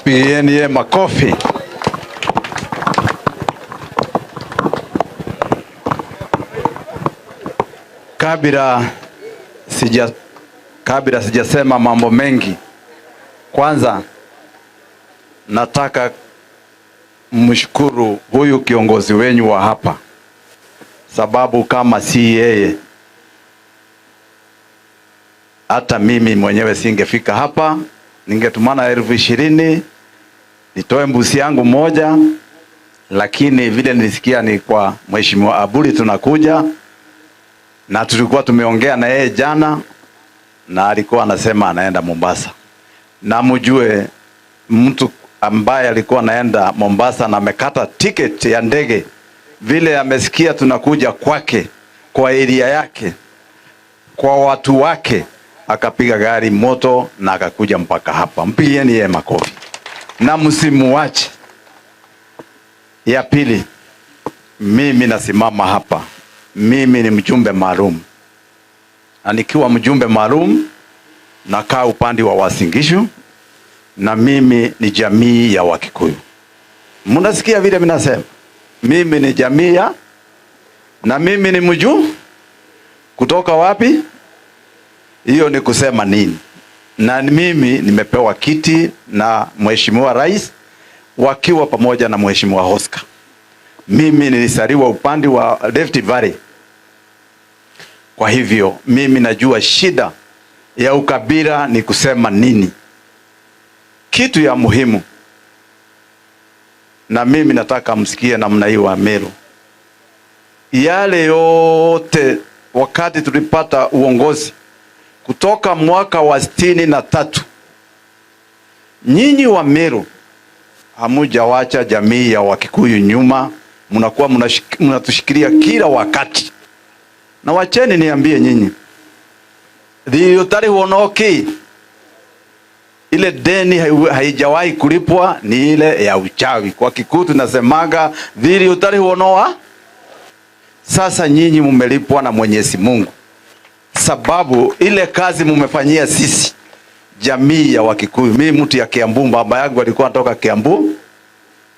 Pigieni makofi. Kabla sijasema mambo mengi, kwanza nataka mshukuru huyu kiongozi wenyu wa hapa, sababu kama si yeye hata mimi mwenyewe singefika hapa. Ningetumana 20,000 nitoe mbuzi yangu moja, lakini vile nilisikia ni kwa Mheshimiwa Aburi tunakuja, na tulikuwa tumeongea na yeye jana, na alikuwa anasema anaenda Mombasa. Na mjue mtu ambaye alikuwa anaenda Mombasa na amekata ticket ya ndege, vile amesikia tunakuja kwake, kwa area yake, kwa watu wake, akapiga gari moto na akakuja mpaka hapa. Mpigieni yeye makofi na msimuache. Ya pili, mimi nasimama hapa, mimi ni mjumbe maalum, na nikiwa mjumbe maalum nakaa upande wa Uasin Gishu, na mimi ni jamii ya Wakikuyu. Mnasikia vile mimi nasema? Mimi ni jamii ya, na mimi ni mjumbe kutoka wapi? Hiyo ni kusema nini? Na mimi nimepewa kiti na Mheshimiwa Rais wakiwa pamoja na Mheshimiwa Oscar. Mimi nilisaliwa upande wa Rift Valley. Kwa hivyo mimi najua shida ya ukabila ni kusema nini. Kitu ya muhimu, na mimi nataka msikie namna hii wa Meru, yale yote wakati tulipata uongozi kutoka mwaka wa 63, nyinyi wa Meru hamujawacha jamii ya Wakikuyu nyuma, mnakuwa mnatushikilia kila wakati. Na wacheni niambie nyinyi, ile deni haijawahi kulipwa ni ile ya uchawi. Kwa Kikuyu tunasemaga dhiri utari huonoa. Sasa nyinyi mumelipwa na Mwenyezi Mungu, sababu ile kazi mumefanyia sisi jamii ya Wakikuyu. Mimi mtu ya Kiambu, baba yangu alikuwa anatoka Kiambu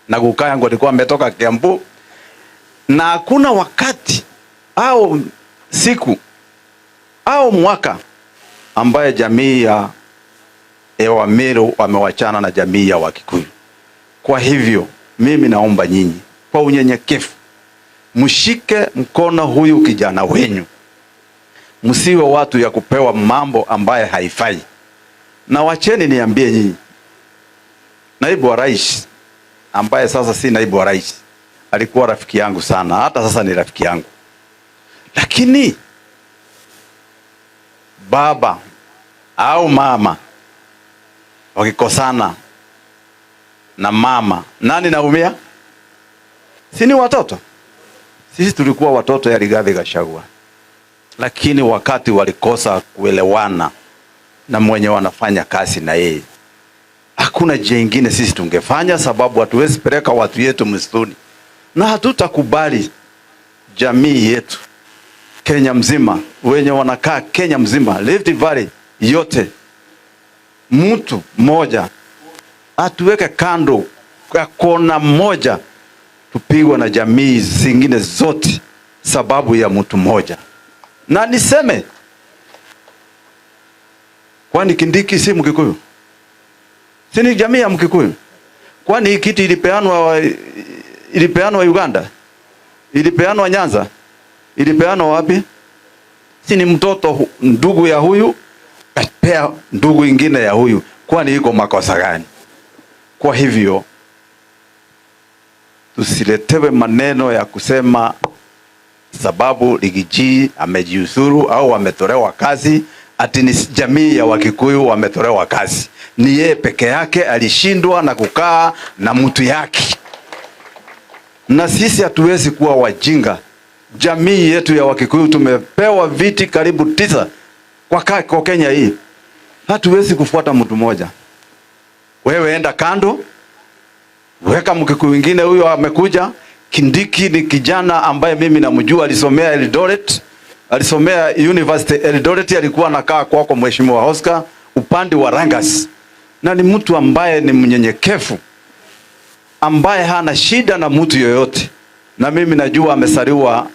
na kaka yangu alikuwa ametoka Kiambu, na hakuna wakati au siku au mwaka ambaye jamii ya Meru wamewachana na jamii ya Wakikuyu. Kwa hivyo mimi naomba nyinyi kwa unyenyekevu mshike mkono huyu kijana wenyu, msiwe watu ya kupewa mambo ambaye haifai. Na wacheni niambie nyinyi, naibu wa rais ambaye sasa si naibu wa rais alikuwa rafiki yangu sana, hata sasa ni rafiki yangu. Lakini baba au mama wakikosana na mama, nani naumia? Si ni watoto? Sisi tulikuwa watoto ya Rigathi Gachagua, lakini wakati walikosa kuelewana na mwenye wanafanya kazi na yeye, hakuna jingine sisi tungefanya, sababu hatuwezi peleka watu yetu msituni, na hatutakubali jamii yetu Kenya mzima, wenye wanakaa Kenya mzima, Rift Valley yote, mtu mmoja atuweke kando kwa kona moja, tupigwa na jamii zingine zote sababu ya mtu mmoja. Na niseme, kwani Kindiki si Mkikuyu? Si ni jamii ya Mkikuyu? Kwani hii kiti ilipeanwa Uganda? Ilipeanwa Nyanza? Ilipeanwa wapi? Si ni mtoto ndugu ya huyu pea ndugu ingine ya huyu? Kwani iko makosa gani? Kwa hivyo tusiletewe maneno ya kusema sababu Rigiji amejiuzuru au ametolewa kazi ati ni jamii ya Wakikuyu wametolewa kazi. Ni yeye peke yake alishindwa na kukaa na mtu yake. Na sisi hatuwezi kuwa wajinga. Jamii yetu ya Wakikuyu tumepewa viti karibu 9 kwa Kenya hii. Hatuwezi kufuata mtu mmoja. Wewe enda kando, weka Mkikuyu wengine. Huyo amekuja Kindiki ni kijana ambaye mimi namjua, alisomea Eldoret, alisomea University Eldoret, alikuwa anakaa kwako Mheshimiwa Oscar upande wa Rangas. na ni mtu ambaye ni mnyenyekevu, ambaye hana shida na mtu yoyote. Na mimi najua amesaliwa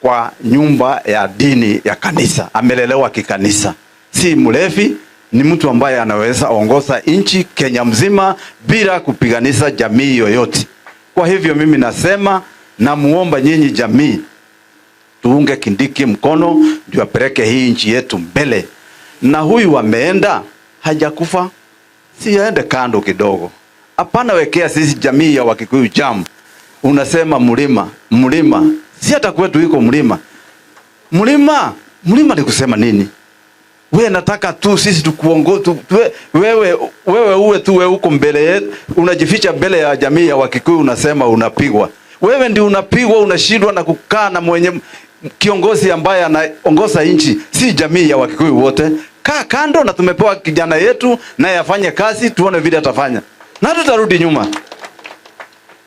kwa nyumba ya dini ya kanisa, amelelewa kikanisa, si mlevi, ni mtu ambaye anaweza ongoza nchi Kenya mzima bila kupiganisha jamii yoyote. Kwa hivyo mimi nasema, namuomba nyinyi jamii, tuunge Kindiki mkono ndio apeleke hii nchi yetu mbele. Na huyu ameenda, hajakufa, si aende kando kidogo. Hapana wekea sisi jamii ya Wakikuyu jamu. Unasema mlima, si hata kwetu iko mlima. Mlima ni kusema nini? Wewe nataka tu sisi tukuongoze, wewe uwe tu wewe uko mbele, unajificha mbele ya jamii ya Wakikuyu, unasema unapigwa. Wewe ndio unapigwa, unashindwa na kukaa na mwenye kiongozi ambaye anaongoza nchi, si jamii ya Wakikuyu wote. Kaa kando, na tumepewa kijana yetu naye afanye kazi, tuone vile atafanya. Na tutarudi nyuma.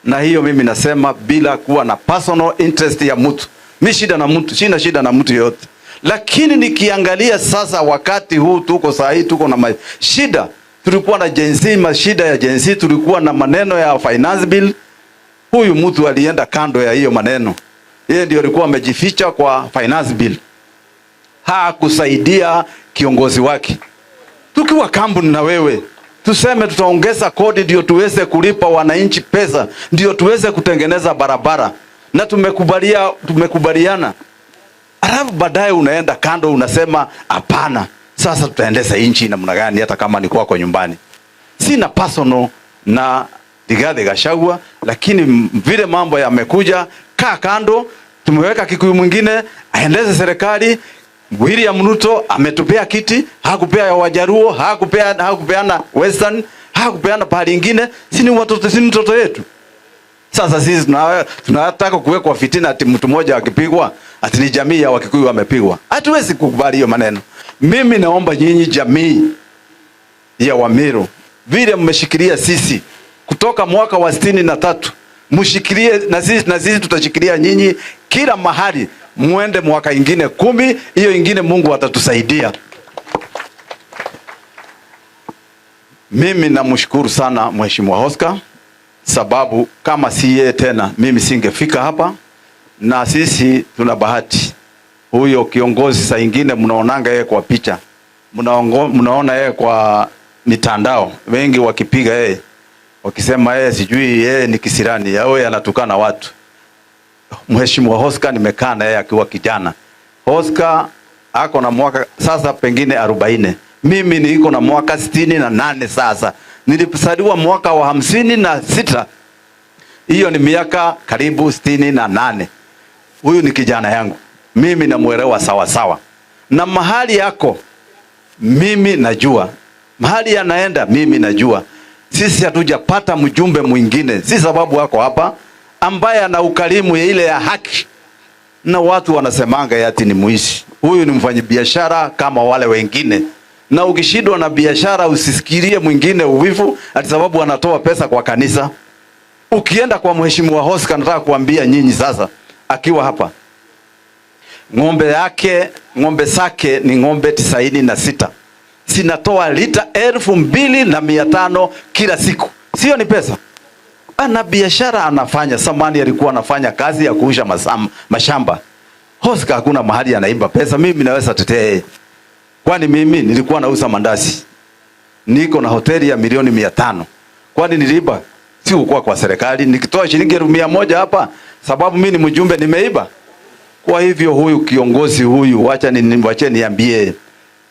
Na hiyo mimi nasema bila kuwa na personal interest ya mtu. Mimi sina shida na mtu yote. Lakini nikiangalia sasa wakati huu tuko saa hii tuko na shida. Tulikuwa na shida ya Gen Z, tulikuwa na maneno ya finance bill. Huyu mtu alienda kando ya hiyo maneno. Yeye ndio alikuwa amejificha kwa finance bill. Hakusaidia kiongozi wake. Tukiwa kampuni na wewe, tuseme tutaongeza kodi ndio tuweze kulipa wananchi pesa, ndio tuweze kutengeneza barabara. Na tumekubaliana. Alafu baadaye unaenda kando unasema hapana. Sasa tutaendesha nchi namna gani hata kama ni kwako nyumbani? Sina personal na DP Gachagua, lakini vile mambo yamekuja, kaa kando, tumeweka Kikuyu mwingine aendeze serikali. William Ruto ametupea kiti, hakupea Wajaruo, hakupeana Western, hakupeana pahali nyingine. Si mtoto yetu. Sasa sisi tunataka kuwekwa fitina ati mtu mmoja akipigwa ati ni jamii ya Wakikuyu wamepigwa. Hatuwezi kukubali hiyo maneno. Mimi naomba nyinyi jamii ya Wamiru, vile mmeshikilia sisi kutoka mwaka wa 63, mshikilie na sisi tutashikilia nyinyi kila mahali. Muende mwaka ingine 10, hiyo ingine Mungu atatusaidia. Mimi namshukuru sana Mheshimiwa Oscar, sababu kama si yeye tena mimi singefika hapa. Na sisi tuna bahati. Huyo kiongozi saa ingine mnaonanga yeye kwa picha, mnaona yeye kwa mitandao, wengi wakipiga yeye, wakisema yeye sijui yeye ni kisirani, au yeye anatukana watu. Mheshimiwa Oscar nimekaa na yeye akiwa kijana. Oscar ako na mwaka sasa pengine 40. Mimi niko na mwaka 68 sasa. Nilizaliwa mwaka wa 56. Hiyo ni miaka karibu 68. Huyu ni kijana yangu. Mimi namuelewa sawa sawa. Na mahali yako mimi najua. Mahali yanaenda mimi najua. Sisi hatujapata mjumbe mwingine, si sababu wako hapa, ambaye ana ukarimu ile ya haki. Na watu wanasemanga ati ni muishi. Huyu ni mfanyabiashara kama wale wengine. Na ukishindwa na biashara usisikirie mwingine uvivu ati sababu anatoa pesa kwa kanisa. Ukienda kwa Mheshimiwa Oscar, nataka kuambia nyinyi sasa akiwa hapa, ng'ombe zake ni ng'ombe 96. Sinatoa lita 2,500 kila siku. Sio ni pesa. Ana biashara anafanya. Samani alikuwa anafanya kazi ya kuusha mashamba. Oscar hakuna mahali anaimba pesa. Mimi naweza tetea yeye. Kwani mimi nilikuwa nauza mandazi. Niko na hoteli ya milioni 500. Kwani niliiba? Sikuwa kwa serikali. Nikitoa shilingi 100 hapa sababu mimi ni mjumbe nimeiba. Kwa hivyo huyu kiongozi huyu, wacha niambie,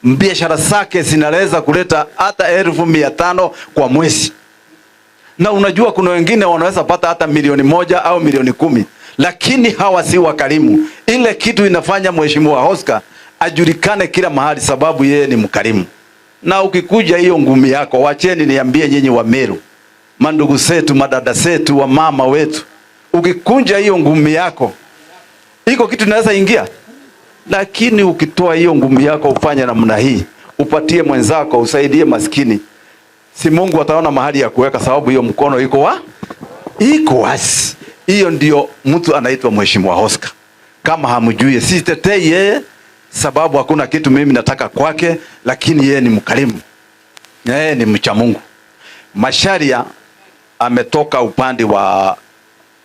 biashara zake zinaweza kuleta hata 1,500 kwa mwezi. Na unajua kuna wengine wanaweza pata hata 1,000,000 au 1,10,000. Lakini hawa si wakarimu. Ile kitu inafanya Mheshimiwa Oscar ajulikane kila mahali sababu yeye ni mkarimu. Na ukikuja hiyo ngumi yako, wacheni niambie nyinyi wa Meru, mandugu zetu, madada zetu, wa mama wetu, ukikunja hiyo ngumi yako, iko kitu inaweza ingia. Lakini ukitoa hiyo ngumi yako ufanye namna hii, upatie mwenzako, usaidie maskini, si Mungu ataona mahali ya kuweka sababu hiyo mkono iko wazi. Hiyo ndio mtu anaitwa Mheshimiwa Oscar. Kama hamjui, si tetei yeye sababu hakuna kitu mimi nataka kwake, lakini yeye ni mkarimu. Yeye ni mcha Mungu. Macharia ametoka upande wa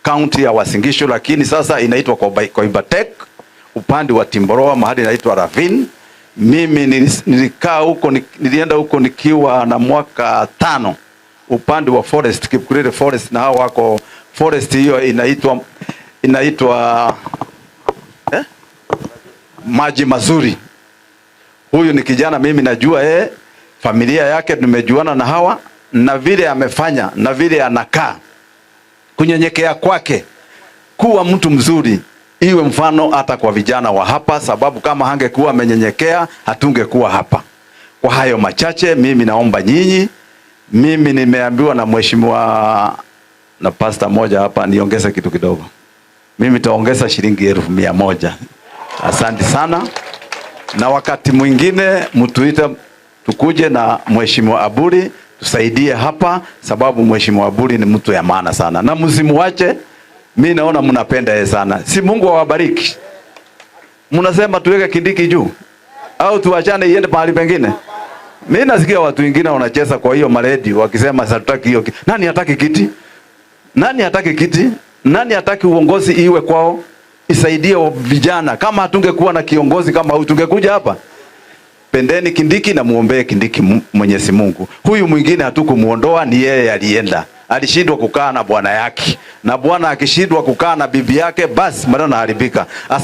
county ya Uasin Gishu, lakini sasa inaitwa Koibatek, upande wa Timboroa mahali inaitwa Ravine. Mimi nilikaa huko, nilienda huko nikiwa na mwaka 5 upande wa forest, Kipkurere forest, na hao wako forest hiyo inaitwa maji mazuri. Huyu ni kijana mimi najua familia yake, nimejuana na hawa na vile amefanya na vile anakaa, kunyenyekea kwake, kuwa mtu mzuri, iwe mfano hata kwa vijana wa hapa, sababu kama hangekuwa amenyenyekea hatungekuwa hapa. Kwa hayo machache mimi naomba nyinyi, mimi nimeambiwa na mheshimiwa na pastor moja hapa niongeze kitu kidogo. Mimi taongeza shilingi 1,100. Asante sana. Na wakati mwingine mtuita tukuje na mheshimiwa Aburi tusaidie hapa, sababu mheshimiwa Aburi ni mtu ya maana sana. Na msimuache, mimi naona mnapenda yeye sana. Si Mungu awabariki. Mnasema tuweke Kindiki juu au tuachane iende mahali pengine? Mimi nasikia watu wengine wanacheza kwa hiyo maredi wakisema hatutaki hiyo. Nani hataki kiti? Nani hataki kiti? Nani hataki uongozi iwe kwao? Isaidie vijana. Kama hatungekuwa na kiongozi kama huyu tungekuja hapa? Pendeni Kindiki na muombee Kindiki Mwenyezi Mungu. Huyu mwingine hatukumuondoa, ni yeye alienda. Alishindwa kukaa na bwana yake. Na bwana akishindwa kukaa na bibi yake, basi maneno haribika.